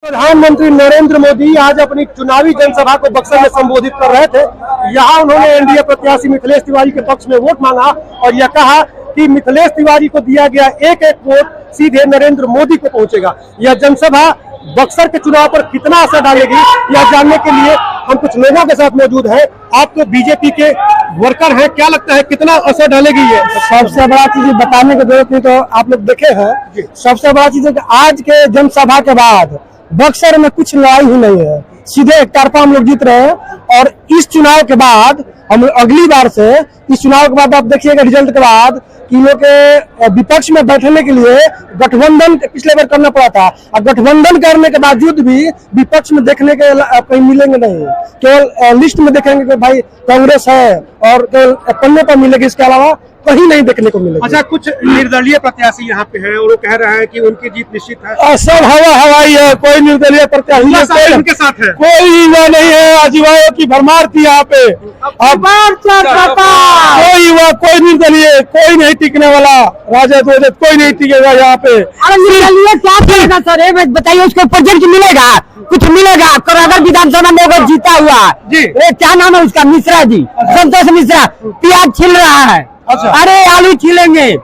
प्रधानमंत्री नरेंद्र मोदी आज अपनी चुनावी जनसभा को बक्सर में संबोधित कर रहे थे। यहाँ उन्होंने एनडीए प्रत्याशी मिथिलेश तिवारी के पक्ष में वोट मांगा और यह कहा कि मिथिलेश तिवारी को दिया गया एक एक वोट सीधे नरेंद्र मोदी को पहुंचेगा। यह जनसभा बक्सर के चुनाव पर कितना असर डालेगी, यह जानने के लिए हम कुछ लोगों के साथ मौजूद हैं। आप तो बीजेपी के वर्कर हैं, क्या लगता है कितना असर डालेगी ये? सबसे बड़ा चीज बताने की जरूरत नहीं, तो आप लोग देखे हैं। सबसे बड़ा चीज है कि आज के जनसभा के बाद बक्सर में कुछ लड़ाई ही नहीं है, सीधे एक तरफा हम लोग जीत रहे हैं। और इस चुनाव के बाद हम अगली बार से, इस चुनाव के बाद आप देखिएगा रिजल्ट के बाद कि लोग के विपक्ष में बैठने के लिए गठबंधन पिछले बार करना पड़ा था, और गठबंधन करने के बावजूद भी विपक्ष में देखने के कहीं मिलेंगे नहीं। केवल लिस्ट में देखेंगे कि भाई कांग्रेस है और केवल पन्ने पर मिलेगी, इसके अलावा कहीं नहीं देखने को मिलेगा। अच्छा, कुछ निर्दलीय प्रत्याशी यहाँ पे हैं और वो कह रहे हैं कि उनकी जीत निश्चित है। सब हवाई है, कोई निर्दलीय प्रत्याशी उनके साथ है, कोई युवा नहीं है। आज युवाओं की भरमार थी यहाँ पे, कोई युवा, कोई निर्दलीय, कोई नहीं टिकने वाला। राजद वजद कोई नहीं टिकेगा यहाँ पे। निर्दलीय क्या करेगा सर, ये बताइए। उसको प्रोजेक्ट मिलेगा, कुछ मिलेगा? अगर विधानसभा में अगर जीता हुआ जी, क्या नाम है उसका, मिश्रा जी, संतोष मिश्रा, प्याज छिल रहा है। अच्छा। अरे आलू छिलेंगे,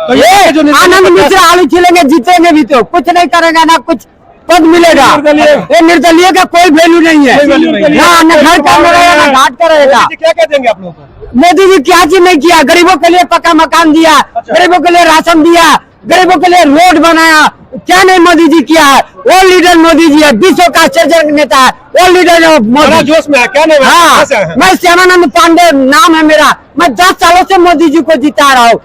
तो ये आनंद मिश्रा आलू छिलेंगे, जीतेंगे भी तो कुछ नहीं करेगा, ना कुछ पद मिलेगा। ये निर्दलीय का कोई वैल्यू नहीं है, ना घर का रहेगा ना घाट का रहेगा। क्या कह देंगे आप लोगों को? मोदी जी क्या चीज नहीं किया? गरीबों के लिए पक्का मकान दिया, गरीबों के लिए राशन दिया, गरीबों के लिए रोड बनाया, क्या नहीं मोदी जी किया है? वो लीडर मोदी जी है, विश्व का आश्चर्यजनक नेता है, वो लीडर मोदी। जोश में है, क्या नाम है? हाँ, मैं श्यामानंद पांडे नाम है मेरा। मैं 10 सालों से मोदी जी को जिता रहा हूँ।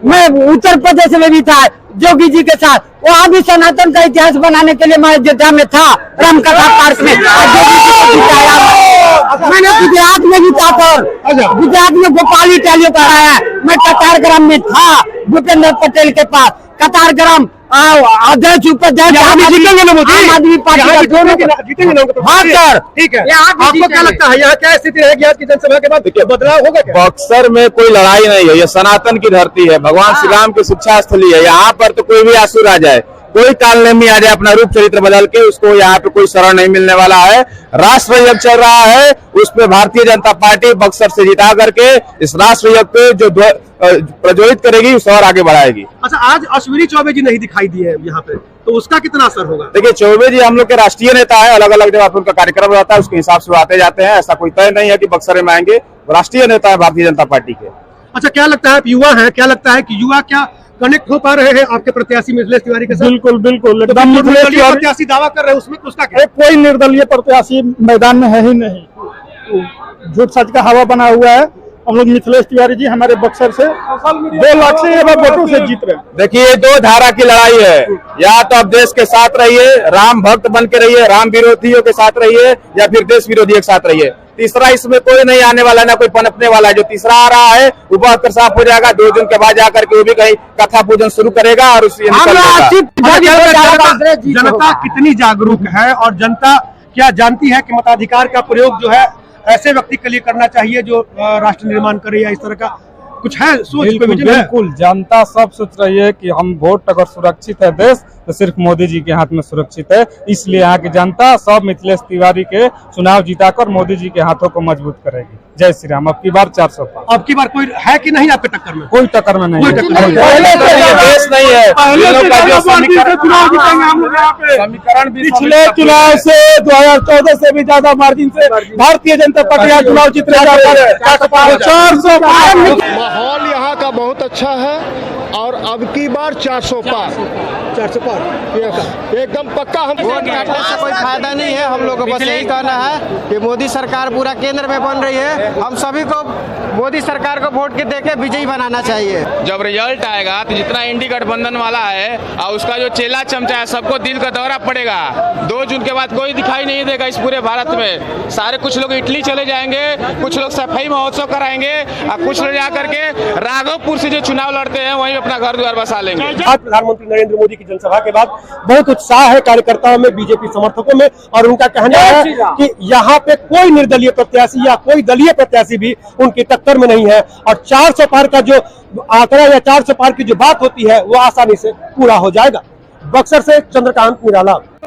मैं उत्तर प्रदेश में भी था जोगी जी के साथ, वहाँ भी सनातन का इतिहास बनाने के लिए मैं अयोध्या में था, रामकथा पार्क में, जोगी जी को जिताया। मैंने गुजरात में भी था, गुजरात में भोपाली टैलियो कराया। मैं कतारग्राम में था भूपेंद्र पटेल के पास, कतारग्राम अध्यक्ष उपाध्यक्ष जीतेंगे ना मोदी? आम आदमी पार्टी का दोनों जीतेंगे ना? हाँ सर, ठीक है। आपको क्या लगता है यहाँ क्या स्थिति रहेगी आज की जनसभा के बाद? बदलाव होगा क्या? बक्सर में कोई लड़ाई नहीं है, ये सनातन की धरती है, भगवान श्री राम की शिक्षा स्थली है। यहाँ पर तो कोई भी आसुर आ जाए, कोई कालनेमी आ जाए अपना रूप चरित्र बदल के, उसको यहाँ पे कोई शरण नहीं मिलने वाला है। राष्ट्र यज्ञ चल रहा है, उसमें भारतीय जनता पार्टी बक्सर से जिता करके इस राष्ट्र यज्ञ पे जो प्रज्वलित करेगी उसे और आगे बढ़ाएगी। अच्छा, आज अश्विनी चौबे जी नहीं दिखाई दिए यहाँ पे, तो उसका कितना असर होगा? देखिए, चौबे जी हम लोग के राष्ट्रीय नेता है, अलग अलग जगह उनका कार्यक्रम रहता है, उसके हिसाब से आते जाते हैं। ऐसा कोई तय नहीं है कि बक्सर में आएंगे। राष्ट्रीय नेता है भारतीय जनता पार्टी के। अच्छा, क्या लगता है, आप युवा हैं, क्या लगता है कि युवा क्या कनेक्ट हो पा रहे हैं आपके प्रत्याशी मिथिलेश तिवारी के साथ? बिल्कुल बिल्कुल, तो निर्दलीय प्रत्याशी दावा कर रहे हैं, उसमें उसका क्या? कोई निर्दलीय प्रत्याशी मैदान में है ही नहीं। झूठ सच का हवा बना हुआ है। हम लोग मिथिलेश तिवारी जी हमारे बक्सर से 2 लाख से वोटों से जीत रहे हैं। देखिए, 2 धारा की लड़ाई है। या तो आप देश के साथ रहिए, राम भक्त बन के रहिए, राम विरोधियों के साथ रहिए, या फिर देश विरोधियों के साथ रहिए। तीसरा इसमें कोई नहीं आने वाला, ना कोई पनपने वाला है। जो तीसरा आ रहा है वो बहुत साफ हो जाएगा। 2 जून के बाद जाकर के वो भी कहीं कथा पूजन शुरू करेगा और उससे जनता कितनी जागरूक है और जनता क्या जानती है कि मताधिकार का प्रयोग जो है ऐसे व्यक्ति के लिए करना चाहिए जो राष्ट्र निर्माण करे, या इस तरह का कुछ है सोच? बिल्कुल, जनता सब सोच रही है कि हम वोट अगर सुरक्षित है देश, तो सिर्फ मोदी जी के हाथ में सुरक्षित है। इसलिए यहाँ की जनता सब मिथिलेश तिवारी के चुनाव जिताकर मोदी जी के हाथों को मजबूत करेगी। जय श्री राम। अब की बार 400 पार। अब की बार कोई है कि नहीं आपके टक्कर में? कोई टक्कर में नहीं है। देश नहीं है। समीकरण पिछले चुनाव से 2014 से भी ज्यादा मार्जिन से भारतीय जनता पार्टी चुनाव जीत रही है। 400 पार। माहौल यहाँ का बहुत अच्छा है और अब की बार 400 पार। 400 पार एकदम पक्का। हम वोट काटने से कोई फायदा नहीं है। हम लोग को बस यही कहना है कि मोदी सरकार पूरा केंद्र में बन रही है, हम सभी को मोदी सरकार को वोट के देके विजयी बनाना चाहिए। जब रिजल्ट आएगा तो जितना इंडी गठबंधन वाला है और उसका जो चेला चमचा है, सबको दिल का दौरा पड़ेगा। 2 जून के बाद कोई दिखाई नहीं देगा इस पूरे भारत में। सारे कुछ लोग इटली चले जाएंगे, कुछ लोग सफाई महोत्सव कराएंगे और कुछ लोग जाकर के राघवपुर से जो चुनाव लड़ते हैं वहीं अपना घर द्वार बसा लेंगे। आज प्रधानमंत्री नरेंद्र मोदी की जनसभा के बाद बहुत उत्साह है कार्यकर्ताओं में, बीजेपी समर्थकों में, और उनका कहना है कि यहाँ पे कोई निर्दलीय प्रत्याशी या कोई दलीय प्रत्याशी भी उनकी टक्कर में नहीं है। और 400 पार का जो आंकड़ा या 400 पार की जो बात होती है वो आसानी से पूरा हो जाएगा। बक्सर से चंद्रकांत निराला।